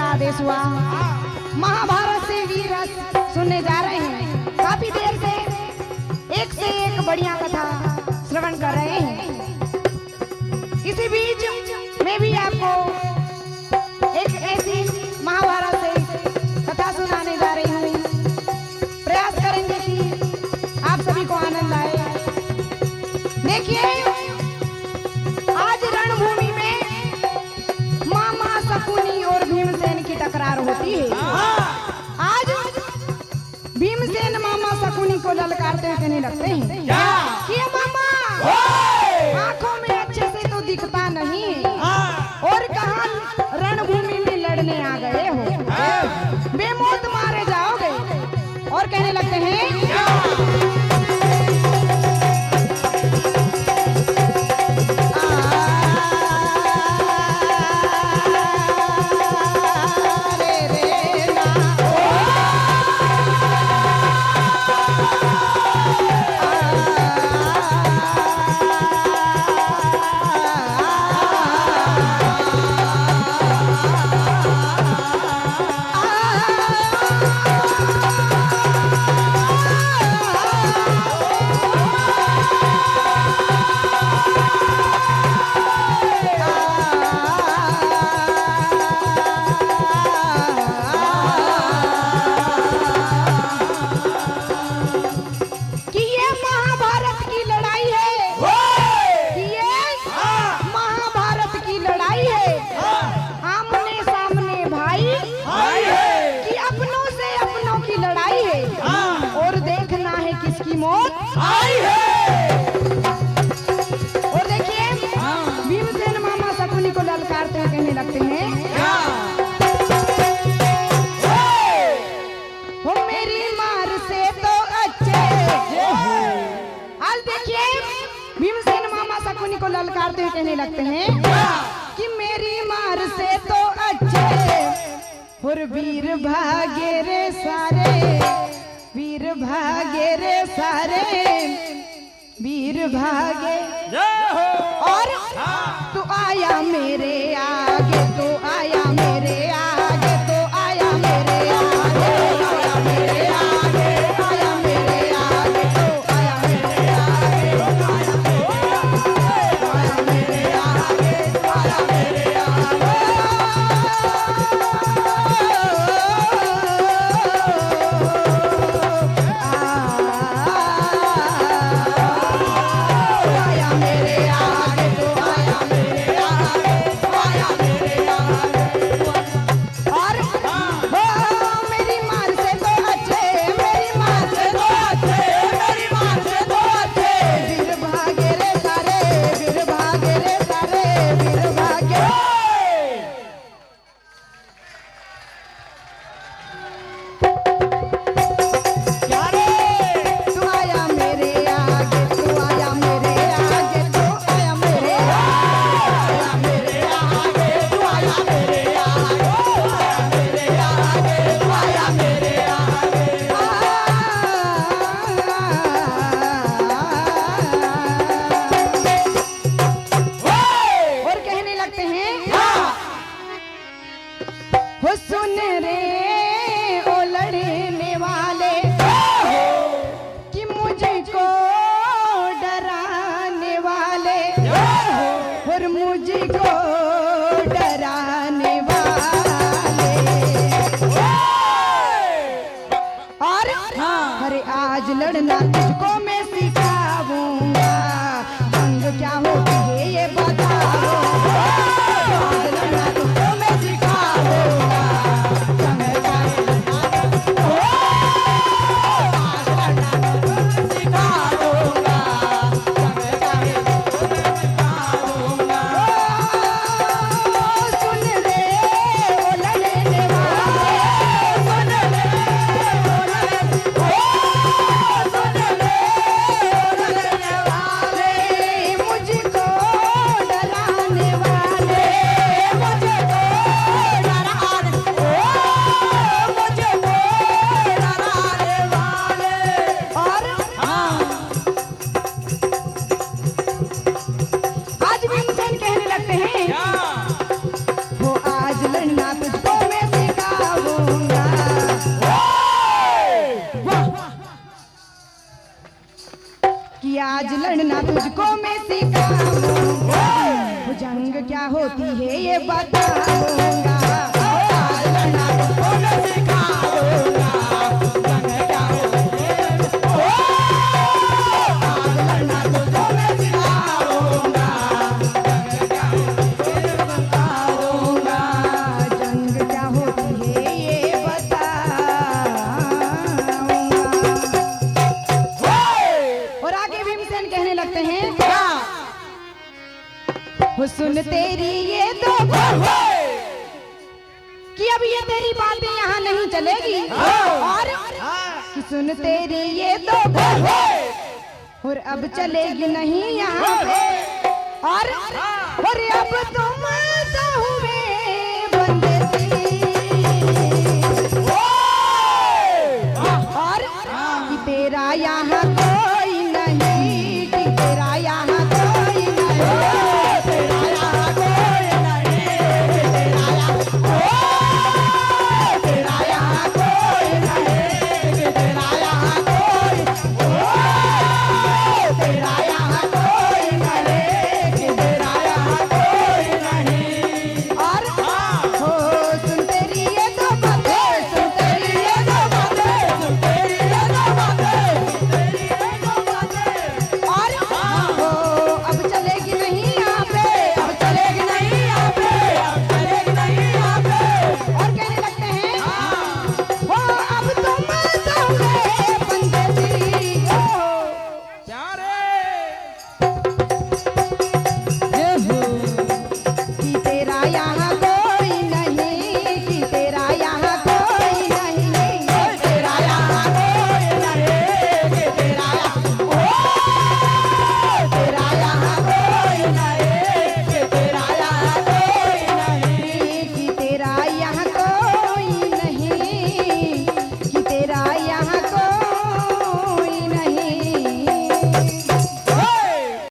आदेश हुआ। महाभारत से वीर रस सुनने जा रहे हैं। काफी देर से एक बढ़िया कथा श्रवण कर रहे हैं। इसी बीच मैं भी आपको एक ऐसी महाभारत से कथा सुनाने जा रही हूँ। प्रयास करेंगे कि आप सभी को आनंद आए। देखिए, आज रणभूमि में मामा शकुनी और भीमसेन की टकरार होती है। आज भीमसेन मामा शकुनी को ललकारते हुए कहने लगते हैं कि मामा आंखों में अच्छे से तो दिखता नहीं और कहां रणभूमि में लड़ने आ गए हो, बेमौत मारे जाओगे। और कहने लगते हैं मौत आई है। और देखिए, भीमसेन मामा शकुनी को ललकारते हुए कहने लगते हैं हो मेरी मार से तो अच्छे। आज देखिए, भीमसेन मामा शकुनी को ललकारते हुए कहने लगते हैं कि मेरी मार से तो अच्छे और वीर भागे रे सारे, वीर भागे रे सारे, वीर भागे। और तू आया मेरे आगे, तू आया मेरे आगे, तू आया मेरे आगे, आया मेरे आगे, आया मेरे आगे, तू आया मेरे आगे, आया मेरे आगे, आया मेरे आगे। मेरे आगे, तो आया मेरे आगे, आया मेरे आगे। अरे आज लड़ना तुझको मैं सिखाऊंगा, जंग क्या होती है ये बताओ। आज लड़ना तुझको मैं सिखाऊंगा, जंग क्या आज लड़ना तुझको मैं सिखाऊंगा, जंग क्या होती है ये बताऊंगा। आज लड़ना तुझको मैं सिखाऊंगा, जंग क्या होती है आज लड़ना तुझको मैं सिखाऊंगा, जंग क्या होती है ये बताऊंगा। और आगे भीमसेन कहने लगते हैं वो सुन तेरी ये दो कि अब ये तेरी बातें यहाँ नहीं चलेगी, और कि सुन तेरी ये दो और अब चलेगी नहीं यहाँ पे, और अब तुम तो हुए बंदगी, और कि तेरा यहाँ